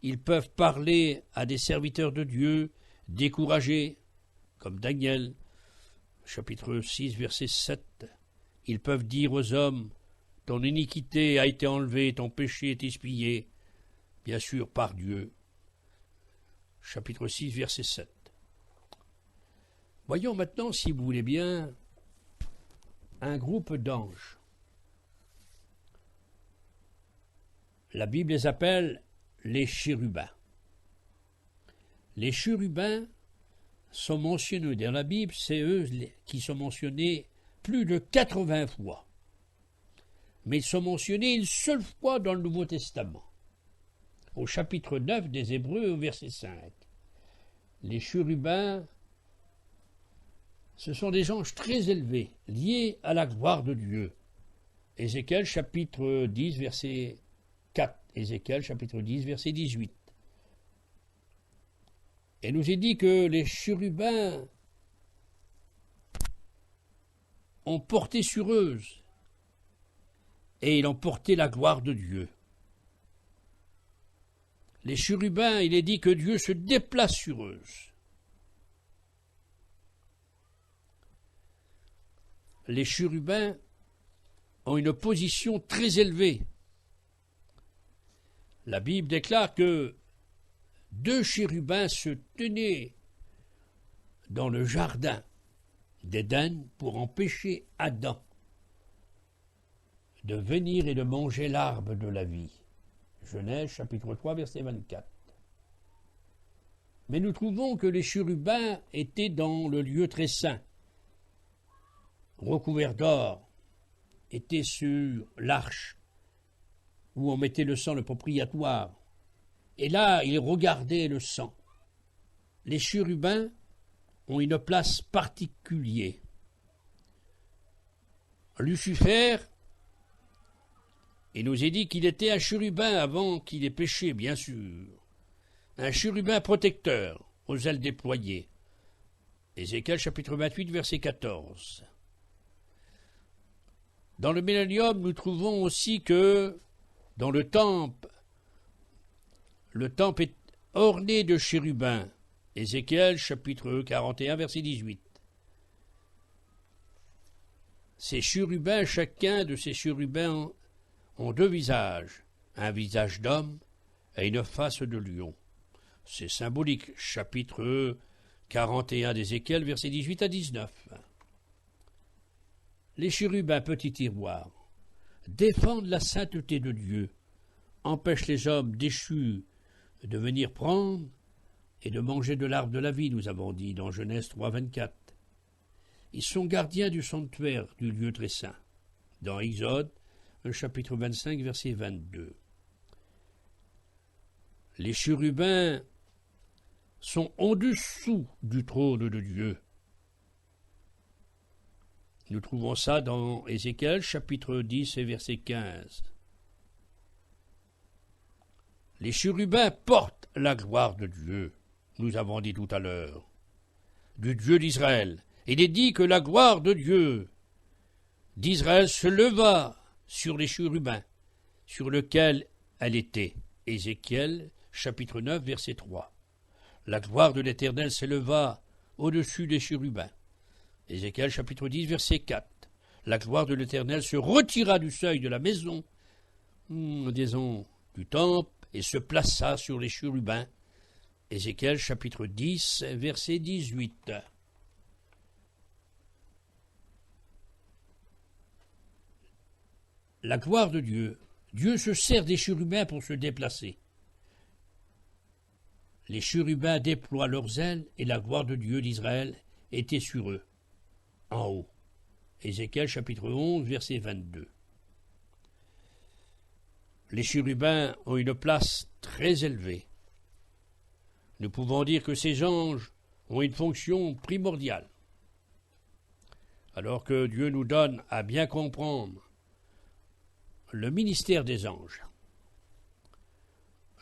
Ils peuvent parler à des serviteurs de Dieu découragés, comme Daniel, chapitre 6, verset 7. Ils peuvent dire aux hommes « Ton iniquité a été enlevée, ton péché est expié », bien sûr par Dieu. Chapitre 6, verset 7. Voyons maintenant, si vous voulez bien, un groupe d'anges. La Bible les appelle les chérubins. Les chérubins sont mentionnés dans la Bible, c'est eux qui sont mentionnés plus de 80 fois. Mais ils sont mentionnés une seule fois dans le Nouveau Testament, au chapitre 9 des Hébreux, au verset 5. Les chérubins, ce sont des anges très élevés, liés à la gloire de Dieu. Ézéchiel chapitre 10, verset 4. Ézéchiel chapitre 10, verset 18. Et nous est dit que les chérubins ont porté sur eux et ils ont porté la gloire de Dieu. Les chérubins, il est dit que Dieu se déplace sur eux. Les chérubins ont une position très élevée. La Bible déclare que 2 chérubins se tenaient dans le jardin d'Éden pour empêcher Adam de venir et de manger l'arbre de la vie. Genèse chapitre 3, verset 24. Mais nous trouvons que les chérubins étaient dans le lieu très saint, recouverts d'or, étaient sur l'arche où on mettait le sang, le propitiatoire. Et là, ils regardaient le sang. Les chérubins ont une place particulière. Lucifer, il nous est dit qu'il était un chérubin avant qu'il ait péché, bien sûr. Un chérubin protecteur, aux ailes déployées. Ézéchiel chapitre 28, verset 14. Dans le millénium, nous trouvons aussi que dans le temple est orné de chérubins. Ézéchiel chapitre 41, verset 18. Ces chérubins, chacun de ces chérubins ont 2 visages, un visage d'homme et une face de lion. C'est symbolique, chapitre 41 d'Ézéchiel, versets 18 à 19. Les chérubins, petits tiroirs, défendent la sainteté de Dieu, empêchent les hommes déchus de venir prendre et de manger de l'arbre de la vie, nous avons dit dans Genèse 3, 24. Ils sont gardiens du sanctuaire du lieu très saint, dans Exode, chapitre 25, verset 22. Les chérubins sont en dessous du trône de Dieu. Nous trouvons ça dans Ézéchiel, chapitre 10 et verset 15. Les chérubins portent la gloire de Dieu, nous avons dit tout à l'heure, du Dieu d'Israël. Il est dit que la gloire de Dieu d'Israël se leva sur les chérubins, sur lequel elle était. Ézéchiel, chapitre 9, verset 3. La gloire de l'Éternel s'éleva au-dessus des chérubins. Ézéchiel, chapitre 10, verset 4. La gloire de l'Éternel se retira du seuil de la maison, disons, du temple, et se plaça sur les chérubins. Ézéchiel, chapitre 10, verset 18. La gloire de Dieu. Dieu se sert des chérubins pour se déplacer. Les chérubins déploient leurs ailes et la gloire de Dieu d'Israël était sur eux, en haut. Ézéchiel chapitre 11, verset 22. Les chérubins ont une place très élevée. Nous pouvons dire que ces anges ont une fonction primordiale. Alors que Dieu nous donne à bien comprendre le ministère des anges.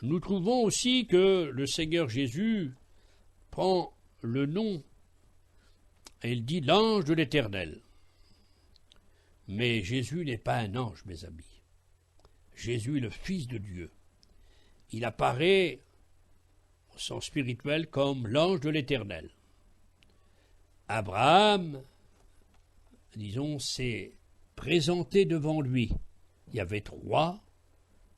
Nous trouvons aussi que le Seigneur Jésus prend le nom et il dit l'ange de l'Éternel. Mais Jésus n'est pas un ange, mes amis. Jésus est le Fils de Dieu. Il apparaît au sens spirituel comme l'ange de l'Éternel. Abraham, disons, s'est présenté devant lui. Il y avait trois,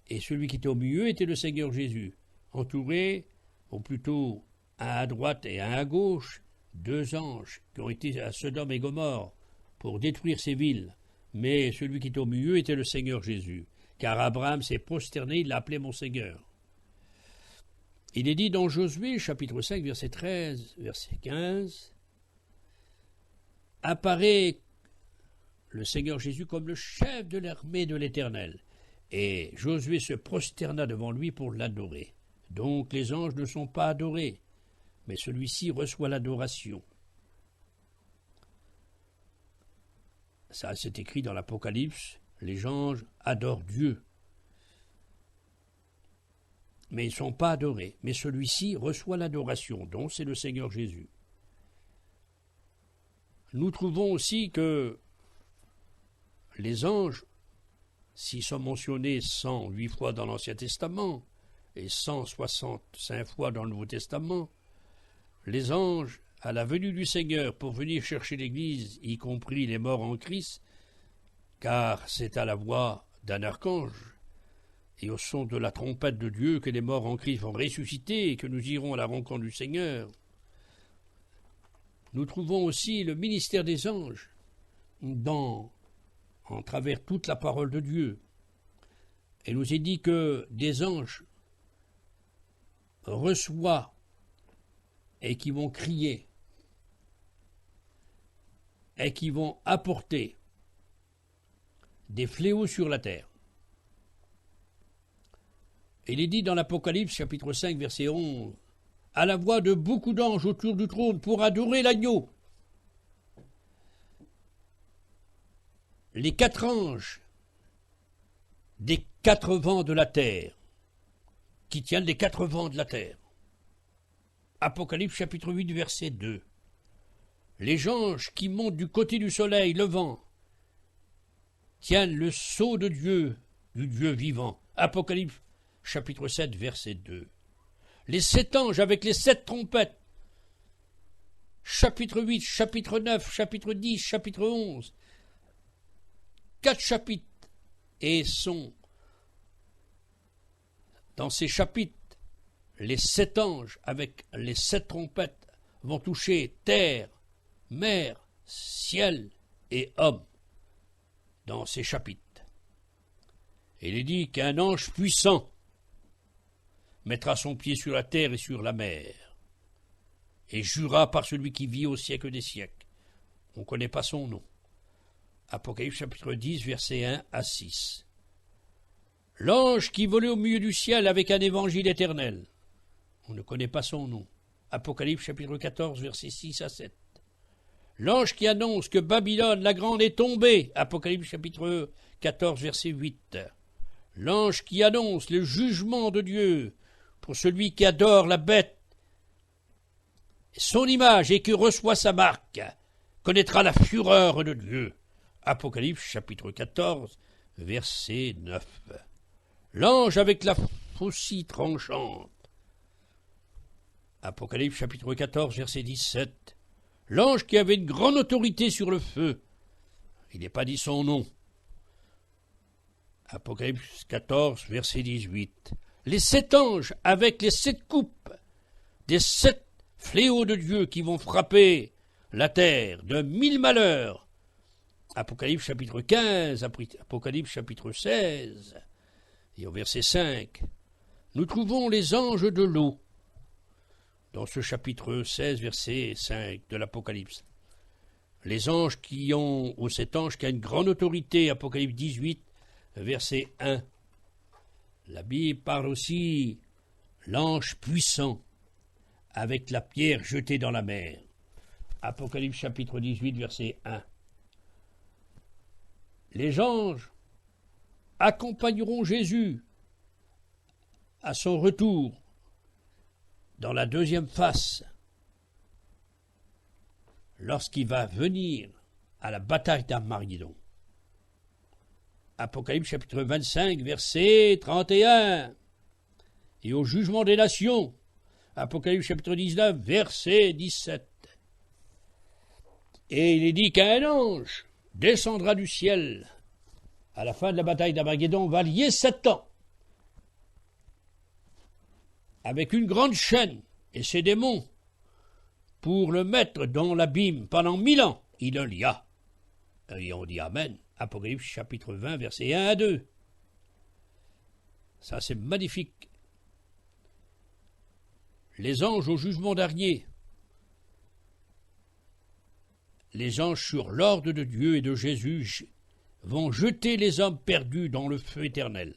et celui qui était au milieu était le Seigneur Jésus, entouré, ou plutôt un à droite et un à gauche, deux anges qui ont été à Sodome et Gomorrhe pour détruire ces villes. Mais celui qui était au milieu était le Seigneur Jésus, car Abraham s'est prosterné, il l'a appelé mon Seigneur. Il est dit dans Josué, chapitre 5, verset 13, verset 15, apparaît le Seigneur Jésus comme le chef de l'armée de l'Éternel. Et Josué se prosterna devant lui pour l'adorer. Donc les anges ne sont pas adorés, mais celui-ci reçoit l'adoration. Ça, c'est écrit dans l'Apocalypse, les anges adorent Dieu. Mais ils ne sont pas adorés, mais celui-ci reçoit l'adoration, donc c'est le Seigneur Jésus. Nous trouvons aussi que les anges, s'ils sont mentionnés 108 fois dans l'Ancien Testament et 165 fois dans le Nouveau Testament, les anges, à la venue du Seigneur pour venir chercher l'Église, y compris les morts en Christ, car c'est à la voix d'un archange et au son de la trompette de Dieu que les morts en Christ vont ressusciter et que nous irons à la rencontre du Seigneur. Nous trouvons aussi le ministère des anges en travers toute la parole de Dieu. Et nous est dit que des anges reçoivent et qui vont crier et qui vont apporter des fléaux sur la terre. Il est dit dans l'Apocalypse, chapitre 5, verset 11, « À la voix de beaucoup d'anges autour du trône pour adorer l'agneau. » Les quatre anges des quatre vents de la terre, qui tiennent les quatre vents de la terre. Apocalypse chapitre 8, verset 2. Les anges qui montent du côté du soleil levant tiennent le sceau de Dieu, du Dieu vivant. Apocalypse chapitre 7, verset 2. Les sept anges avec les sept trompettes. Chapitre 8, chapitre 9, chapitre 10, chapitre 11. 4 chapitres, et sont dans ces chapitres, les sept anges avec les sept trompettes vont toucher terre, mer, ciel et homme dans ces chapitres. Et il est dit qu'un ange puissant mettra son pied sur la terre et sur la mer, et jura par celui qui vit au siècle des siècles. On ne connaît pas son nom. Apocalypse chapitre 10, versets 1 à 6. L'ange qui volait au milieu du ciel avec un évangile éternel. On ne connaît pas son nom. Apocalypse chapitre 14, versets 6 à 7. L'ange qui annonce que Babylone la grande est tombée, Apocalypse chapitre 14, verset 8. L'ange qui annonce le jugement de Dieu pour celui qui adore la bête, son image et qui reçoit sa marque, connaîtra la fureur de Dieu. Apocalypse chapitre 14, verset 9. L'ange avec la faucille tranchante. Apocalypse chapitre 14, verset 17. L'ange qui avait une grande autorité sur le feu. Il n'est pas dit son nom. Apocalypse 14, verset 18. Les 7 anges avec les 7 coupes des 7 fléaux de Dieu qui vont frapper la terre de 1000 malheurs. Apocalypse chapitre 15, Apocalypse chapitre 16. Et au verset 5, nous trouvons les anges de l'eau. Dans ce chapitre 16, verset 5 de l'Apocalypse. Les anges qui ont, ou cet ange qui a une grande autorité, Apocalypse 18, verset 1. La Bible parle aussi l'ange puissant, avec la pierre jetée dans la mer. Apocalypse chapitre 18, verset 1. Les anges accompagneront Jésus à son retour dans la deuxième face, lorsqu'il va venir à la bataille d'Armageddon. Apocalypse chapitre 25, verset 31. Et au jugement des nations, Apocalypse chapitre 19, verset 17. Et il est dit qu'un ange descendra du ciel à la fin de la bataille d'Armageddon, va lier Satan avec une grande chaîne et ses démons pour le mettre dans l'abîme pendant 1000 ans. Il le lia. Et on dit Amen. Apocalypse chapitre 20, versets 1 à 2. Ça, c'est magnifique. Les anges au jugement dernier. Les anges sur l'ordre de Dieu et de Jésus vont jeter les hommes perdus dans le feu éternel.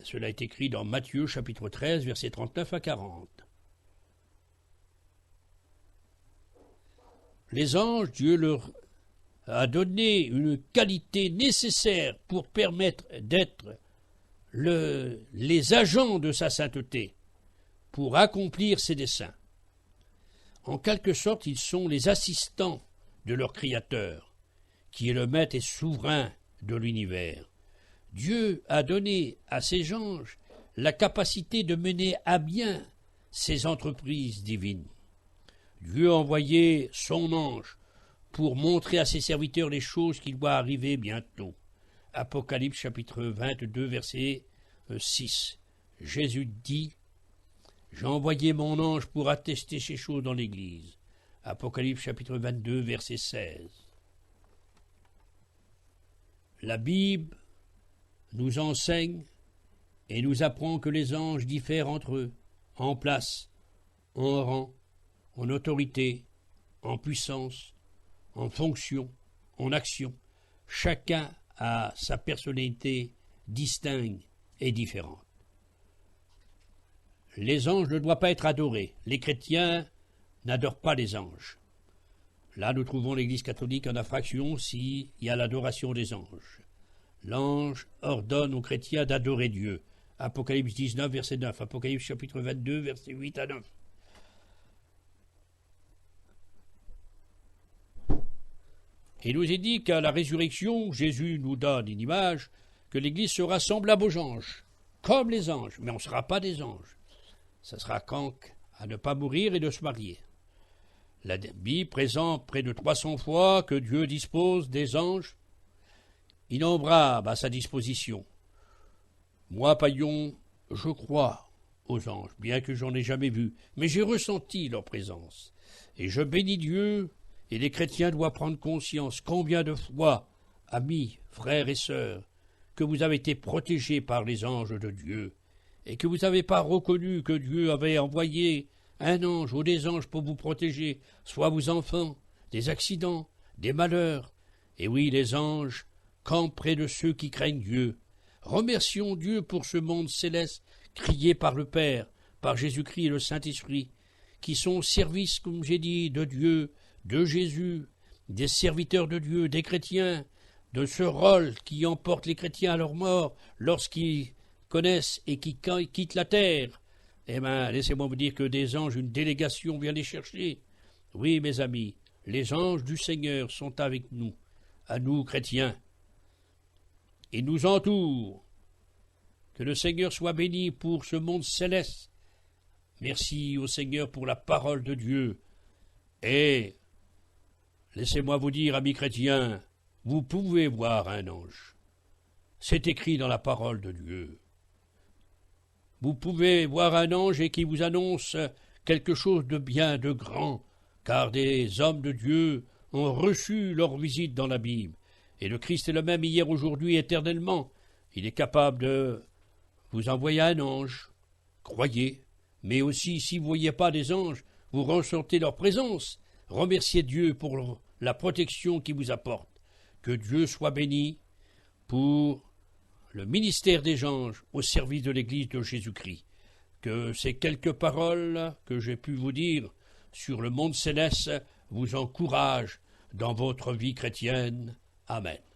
Cela est écrit dans Matthieu chapitre 13, versets 39 à 40. Les anges, Dieu leur a donné une qualité nécessaire pour permettre d'être les agents de sa sainteté, pour accomplir ses desseins. En quelque sorte, ils sont les assistants de leur Créateur, qui est le maître et souverain de l'univers. Dieu a donné à ses anges la capacité de mener à bien ses entreprises divines. Dieu a envoyé son ange pour montrer à ses serviteurs les choses qui doivent arriver bientôt. Apocalypse chapitre 22, verset 6. Jésus dit « J'ai envoyé mon ange pour attester ces choses dans l'Église. » Apocalypse chapitre 22, verset 16. La Bible nous enseigne et nous apprend que les anges diffèrent entre eux, en place, en rang, en autorité, en puissance, en fonction, en action. Chacun a sa personnalité distincte et différente. Les anges ne doivent pas être adorés. Les chrétiens n'adorent pas les anges. Là, nous trouvons l'Église catholique en infraction s'il y a l'adoration des anges. L'ange ordonne aux chrétiens d'adorer Dieu. Apocalypse 19, verset 9. Apocalypse chapitre 22, verset 8 à 9. Il nous est dit qu'à la résurrection, Jésus nous donne une image que l'Église sera semblable aux anges, comme les anges, mais on ne sera pas des anges. Ça sera qu'à ne pas mourir et de se marier. La Bible présente près de 300 fois que Dieu dispose des anges innombrables à sa disposition. Moi, païen, je crois aux anges, bien que j'en ai jamais vu, mais j'ai ressenti leur présence. Et je bénis Dieu, et les chrétiens doivent prendre conscience combien de fois, amis, frères et sœurs, que vous avez été protégés par les anges de Dieu, et que vous n'avez pas reconnu que Dieu avait envoyé un ange ou des anges pour vous protéger, soit vos enfants, des accidents, des malheurs. Et oui, les anges campent près de ceux qui craignent Dieu. Remercions Dieu pour ce monde céleste, crié par le Père, par Jésus-Christ et le Saint-Esprit, qui sont au service, comme j'ai dit, de Dieu, de Jésus, des serviteurs de Dieu, des chrétiens, de ce rôle qui emporte les chrétiens à leur mort lorsqu'ils connaissent et qui quittent la terre. Eh bien, laissez-moi vous dire que des anges, une délégation vient les chercher. Oui, mes amis, les anges du Seigneur sont avec nous, à nous chrétiens. Ils nous entourent. Que le Seigneur soit béni pour ce monde céleste. Merci au Seigneur pour la parole de Dieu. Et laissez-moi vous dire, amis chrétiens, vous pouvez voir un ange. C'est écrit dans la parole de Dieu. Vous pouvez voir un ange et qui vous annonce quelque chose de bien, de grand, car des hommes de Dieu ont reçu leur visite dans la Bible. Et le Christ est le même hier, aujourd'hui, éternellement. Il est capable de vous envoyer un ange. Croyez. Mais aussi, si vous ne voyez pas des anges, vous ressentez leur présence. Remerciez Dieu pour la protection qu'il vous apporte. Que Dieu soit béni pour le ministère des anges au service de l'Église de Jésus-Christ. Que ces quelques paroles que j'ai pu vous dire sur le monde céleste vous encouragent dans votre vie chrétienne. Amen.